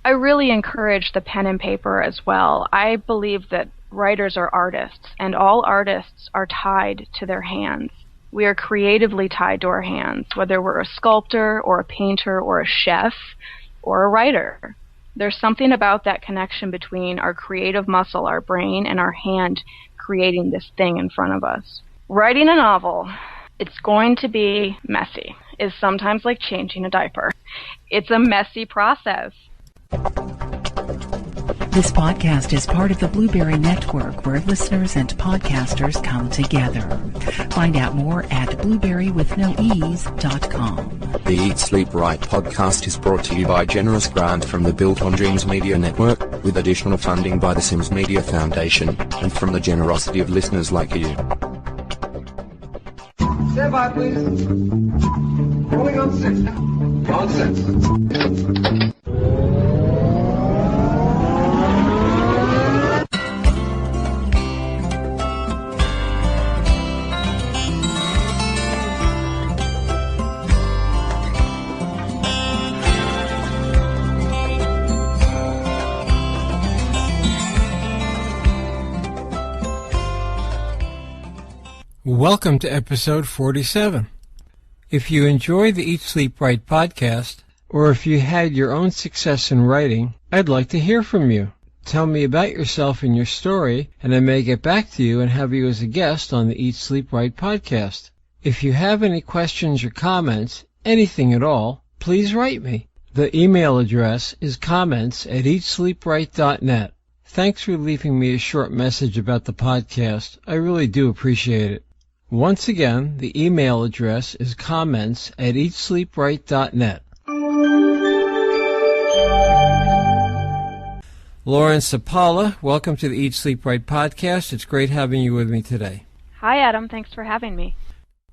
I really encourage the pen and paper as well. I believe that writers are artists, and all artists are tied to their hands. We are creatively tied to our hands, whether we're a sculptor or a painter or a chef or a writer. There's something about that connection between our creative muscle, our brain, and our hand creating this thing in front of us. Writing a novel, it's going to be messy. It's sometimes like changing a diaper. It's a messy process. This podcast is part of the Blueberry Network, where listeners and podcasters come together. Find out more at blueberrywithnoease.com. The Eat, Sleep, Write podcast is brought to you by generous grant from the Built on Dreams Media Network, with additional funding by the Sims Media Foundation, and from the generosity of listeners like you. Stand by, please. Rolling on 6. On 6. Welcome to episode 47. If you enjoy the Eat, Sleep, Write podcast, or if you had your own success in writing, I'd like to hear from you. Tell me about yourself and your story, and I may get back to you and have you as a guest on the Eat, Sleep, Write podcast. If you have any questions or comments, anything at all, please write me. The email address is comments@eatsleepwrite.net. Thanks for leaving me a short message about the podcast. I really do appreciate it. Once again, the email address is comments@eatsleepwrite.net. Lauren Sapala, welcome to the Eat, Sleep, Write podcast. It's great having you with me today. Hi, Adam. Thanks for having me.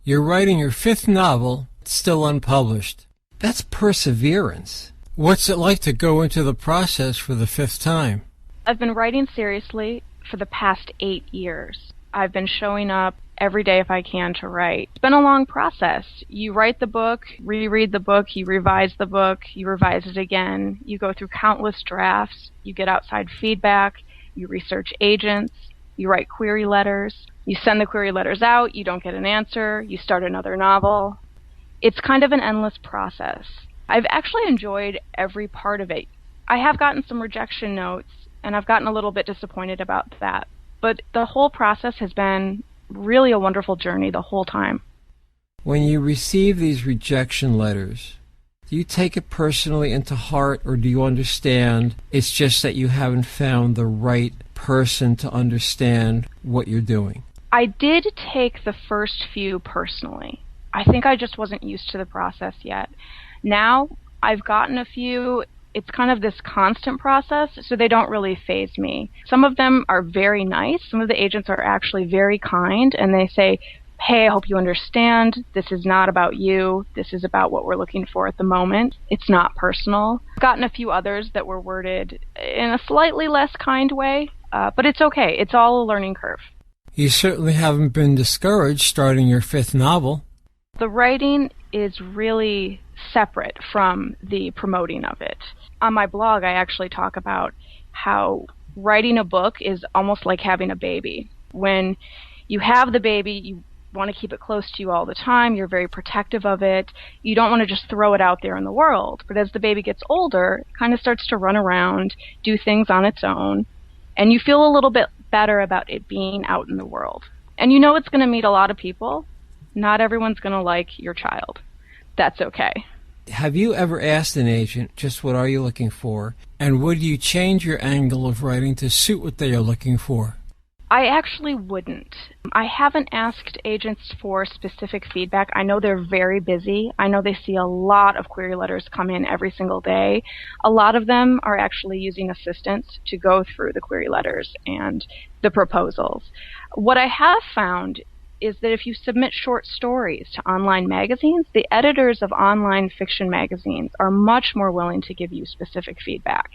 You're writing your 5th novel, still unpublished. That's perseverance. What's it like to go into the process for the 5th time? I've been writing seriously for the past 8 years. I've been showing up every day if I can to write. It's been a long process. You write the book, reread the book, you revise the book, you revise it again. You go through countless drafts. You get outside feedback. You research agents. You write query letters. You send the query letters out. You don't get an answer. You start another novel. It's kind of an endless process. I've actually enjoyed every part of it. I have gotten some rejection notes, and I've gotten a little bit disappointed about that. But the whole process has been really a wonderful journey the whole time. When you receive these rejection letters, do you take it personally into heart, or do you understand it's just that you haven't found the right person to understand what you're doing? I did take the first few personally. I think I just wasn't used to the process yet. Now I've gotten a few. It's kind of this constant process, so they don't really faze me. Some of them are very nice. Some of the agents are actually very kind, and they say, hey, I hope you understand. This is not about you. This is about what we're looking for at the moment. It's not personal. I've gotten a few others that were worded in a slightly less kind way, but it's okay. It's all a learning curve. You certainly haven't been discouraged starting your 5th novel. The writing is really separate from the promoting of it. On my blog, I actually talk about how writing a book is almost like having a baby. When you have the baby, you want to keep it close to you all the time. You're very protective of it. You don't want to just throw it out there in the world. But as the baby gets older, it kind of starts to run around, do things on its own, and you feel a little bit better about it being out in the world. And you know it's going to meet a lot of people. Not everyone's going to like your child. That's okay. Have you ever asked an agent, just what are you looking for? And would you change your angle of writing to suit what they are looking for? I actually wouldn't. I haven't asked agents for specific feedback. I know they're very busy. I know they see a lot of query letters come in every single day. A lot of them are actually using assistants to go through the query letters and the proposals. What I have found is that if you submit short stories to online magazines, the editors of online fiction magazines are much more willing to give you specific feedback.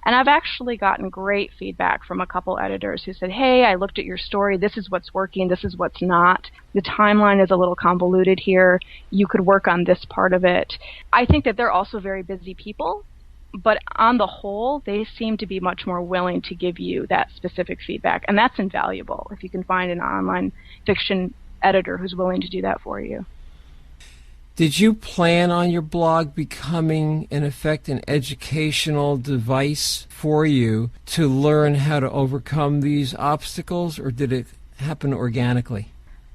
And I've actually gotten great feedback from a couple editors who said, hey, I looked at your story, this is what's working, this is what's not. The timeline is a little convoluted here. You could work on this part of it. I think that they're also very busy people, But on the whole, they seem to be much more willing to give you that specific feedback, and that's invaluable if you can find an online fiction editor who's willing to do that for you. Did you plan on your blog becoming, in effect, an educational device for you to learn how to overcome these obstacles, or did it happen organically?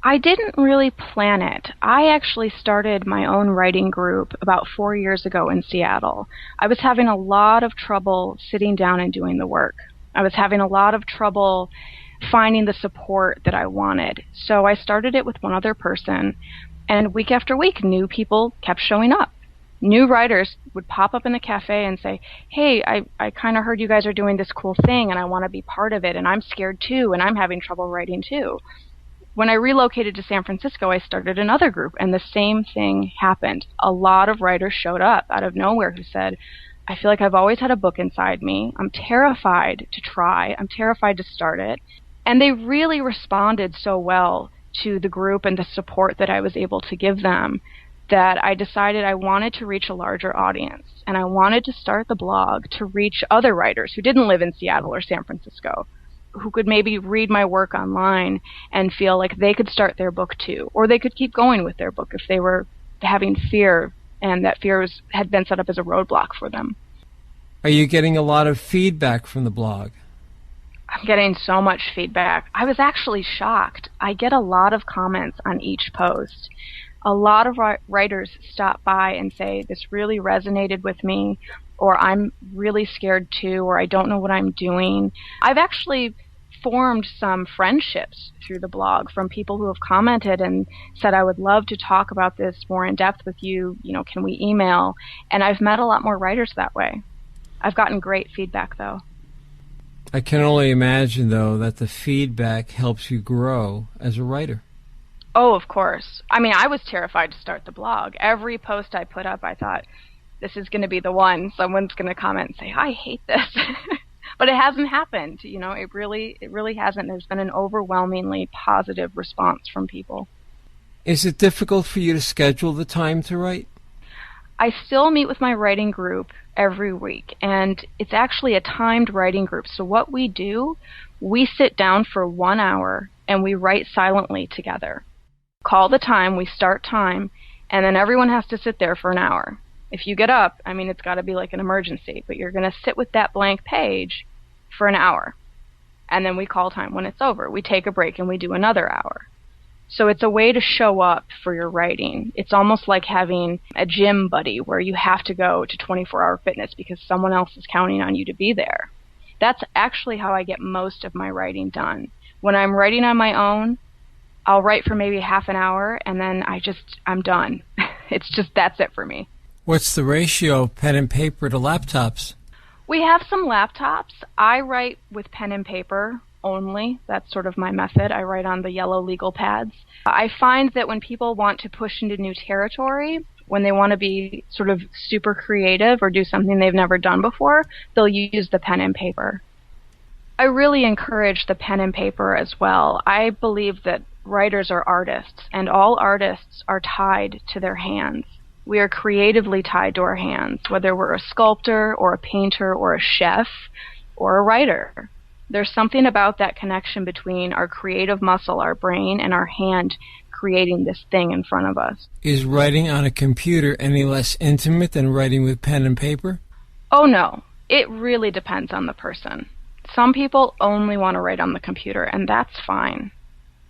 I didn't really plan it. I actually started my own writing group about 4 years ago in Seattle. I was having a lot of trouble sitting down and doing the work. I was having a lot of trouble finding the support that I wanted. So I started it with one other person, and week after week, new people kept showing up. New writers would pop up in the cafe and say, hey, I kind of heard you guys are doing this cool thing, and I want to be part of it, and I'm scared too, and I'm having trouble writing too. When I relocated to San Francisco, I started another group, and the same thing happened. A lot of writers showed up out of nowhere who said, I feel like I've always had a book inside me. I'm terrified to try. I'm terrified to start it. And they really responded so well to the group and the support that I was able to give them that I decided I wanted to reach a larger audience. And I wanted to start the blog to reach other writers who didn't live in Seattle or San Francisco, who could maybe read my work online and feel like they could start their book too, or they could keep going with their book if they were having fear and that fear had been set up as a roadblock for them. Are you getting a lot of feedback from the blog? I'm getting so much feedback. I was actually shocked. I get a lot of comments on each post. A lot of writers stop by and say, this really resonated with me, or I'm really scared too, or I don't know what I'm doing. I've actually formed some friendships through the blog from people who have commented and said, I would love to talk about this more in depth with you. Can we email? And I've met a lot more writers that way. I've gotten great feedback, though. I can only imagine, though, that the feedback helps you grow as a writer. Oh, of course. I mean, I was terrified to start the blog. Every post I put up, I thought, this is going to be the one. Someone's going to comment and say, I hate this. But it hasn't happened. It really hasn't. There's been an overwhelmingly positive response from people. Is it difficult for you to schedule the time to write? I still meet with my writing group every week, and it's actually a timed writing group. So what we do, we sit down for 1 hour and we write silently together. Call the time, we start time, and then everyone has to sit there for an hour. If you get up, it's got to be like an emergency, but you're going to sit with that blank page for an hour. And then we call time when it's over. We take a break and we do another hour. So it's a way to show up for your writing. It's almost like having a gym buddy where you have to go to 24-hour fitness because someone else is counting on you to be there. That's actually how I get most of my writing done. When I'm writing on my own, I'll write for maybe half an hour and then I'm done. That's it for me. What's the ratio of pen and paper to laptops? We have some laptops. I write with pen and paper only. That's sort of my method. I write on the yellow legal pads. I find that when people want to push into new territory, when they want to be sort of super creative or do something they've never done before, they'll use the pen and paper. I really encourage the pen and paper as well. I believe that writers are artists, and all artists are tied to their hands. We are creatively tied to our hands, whether we're a sculptor or a painter or a chef or a writer. There's something about that connection between our creative muscle, our brain, and our hand creating this thing in front of us. Is writing on a computer any less intimate than writing with pen and paper? Oh, no. It really depends on the person. Some people only want to write on the computer, and that's fine.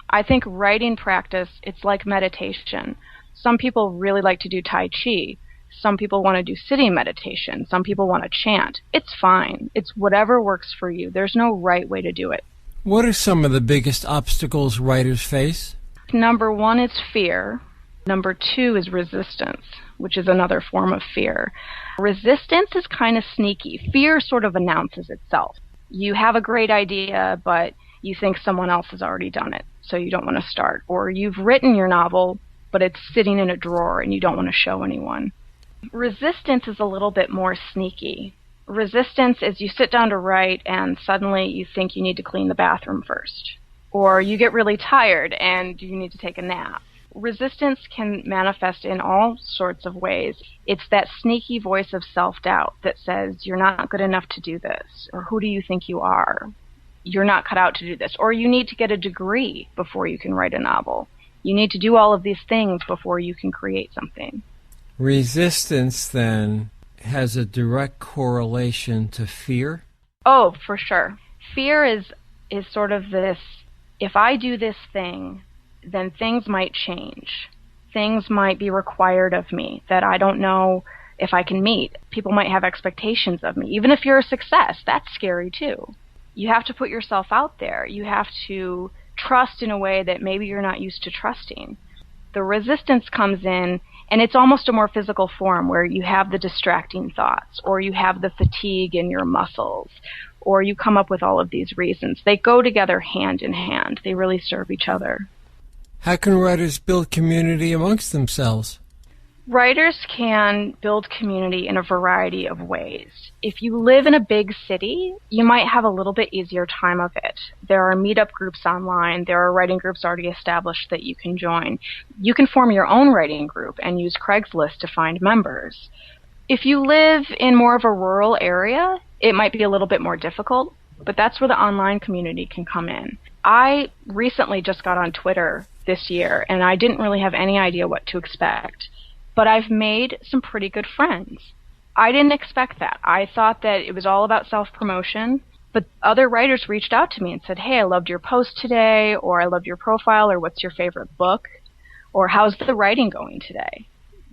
I think writing practice, it's like meditation. Some people really like to do Tai Chi. Some people want to do sitting meditation. Some people want to chant. It's fine. It's whatever works for you. There's no right way to do it. What are some of the biggest obstacles writers face? Number 1 is fear. Number 2 is resistance, which is another form of fear. Resistance is kind of sneaky. Fear sort of announces itself. You have a great idea, but you think someone else has already done it, so you don't want to start. Or you've written your novel, but it's sitting in a drawer and you don't want to show anyone. Resistance is a little bit more sneaky. Resistance is you sit down to write and suddenly you think you need to clean the bathroom first. Or you get really tired and you need to take a nap. Resistance can manifest in all sorts of ways. It's that sneaky voice of self-doubt that says, you're not good enough to do this, or who do you think you are? You're not cut out to do this, or you need to get a degree before you can write a novel. You need to do all of these things before you can create something. Resistance, then, has a direct correlation to fear? Oh, for sure. Fear is sort of this, if I do this thing, then things might change. Things might be required of me that I don't know if I can meet. People might have expectations of me. Even if you're a success, that's scary too. You have to put yourself out there. You have to trust in a way that maybe you're not used to trusting. The resistance comes in, and it's almost a more physical form where you have the distracting thoughts, or you have the fatigue in your muscles, or you come up with all of these reasons. They go together hand in hand. They really serve each other. How can writers build community amongst themselves? Writers can build community in a variety of ways. If you live in a big city, you might have a little bit easier time of it. There are meetup groups online. There are writing groups already established that you can join. You can form your own writing group and use Craigslist to find members. If you live in more of a rural area, it might be a little bit more difficult, but that's where the online community can come in. I recently just got on Twitter this year, and I didn't really have any idea what to expect. But I've made some pretty good friends. I didn't expect that. I thought that it was all about self-promotion, but other writers reached out to me and said, hey, I loved your post today, or I loved your profile, or what's your favorite book, or how's the writing going today?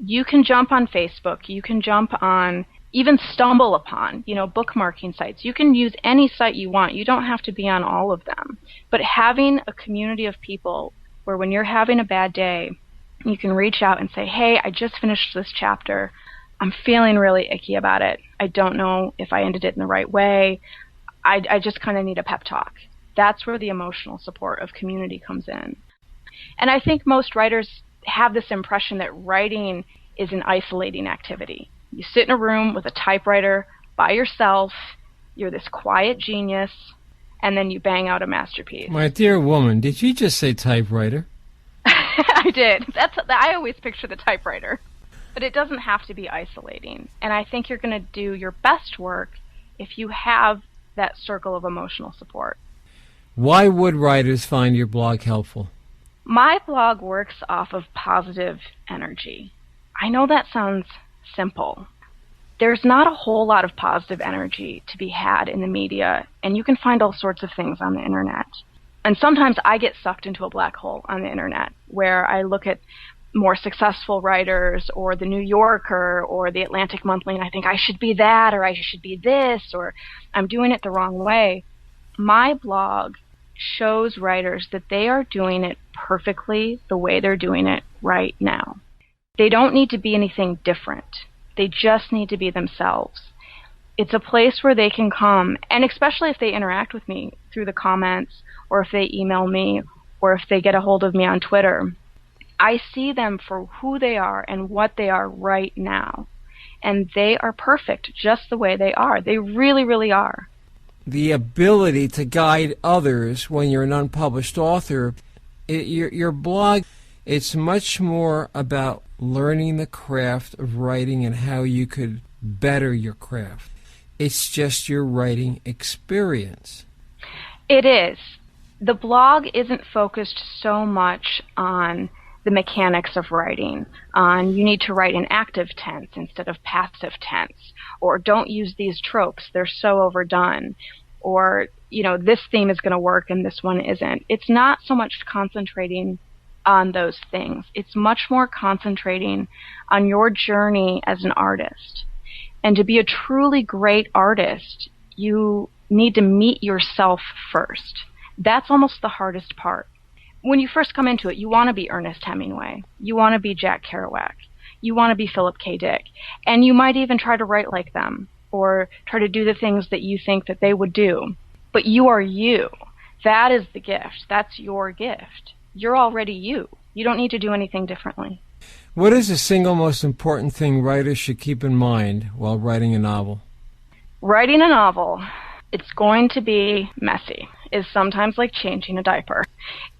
You can jump on Facebook. You can jump on, even stumble upon, bookmarking sites. You can use any site you want. You don't have to be on all of them. But having a community of people where when you're having a bad day, you can reach out and say, hey, I just finished this chapter. I'm feeling really icky about it. I don't know if I ended it in the right way. I just kind of need a pep talk. That's where the emotional support of community comes in. And I think most writers have this impression that writing is an isolating activity. You sit in a room with a typewriter by yourself, you're this quiet genius, and then you bang out a masterpiece. My dear woman, did you just say typewriter? I did. I always picture the typewriter. But it doesn't have to be isolating. And I think you're going to do your best work if you have that circle of emotional support. Why would writers find your blog helpful? My blog works off of positive energy. I know that sounds simple. There's not a whole lot of positive energy to be had in the media, and you can find all sorts of things on the internet. And sometimes I get sucked into a black hole on the internet where I look at more successful writers or the New Yorker or the Atlantic Monthly and I think I should be that or I should be this or I'm doing it the wrong way. My blog shows writers that they are doing it perfectly the way they're doing it right now. They don't need to be anything different. They just need to be themselves. It's a place where they can come, and especially if they interact with me through the comments or if they email me or if they get a hold of me on Twitter, I see them for who they are and what they are right now. And they are perfect just the way they are. They really, really are. The ability to guide others when you're an unpublished author, your blog, it's much more about learning the craft of writing and how you could better your craft. It's just your writing experience. It is. The blog isn't focused so much on the mechanics of writing, on you need to write in active tense instead of passive tense, or don't use these tropes, they're so overdone, or, this theme is going to work and this one isn't. It's not so much concentrating on those things. It's much more concentrating on your journey as an artist. And to be a truly great artist, you need to meet yourself first. That's almost the hardest part. When you first come into it, you want to be Ernest Hemingway. You want to be Jack Kerouac. You want to be Philip K. Dick. And you might even try to write like them or try to do the things that you think that they would do. But you are you. That is the gift. That's your gift. You're already you. You don't need to do anything differently. What is the single most important thing writers should keep in mind while writing a novel? Writing a novel, it's going to be messy. It's sometimes like changing a diaper.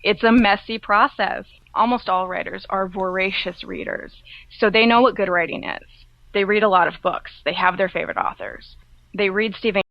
It's a messy process. almost all writers are voracious readers. So they know what good writing is. They read a lot of books. They have their favorite authors. They read Stephen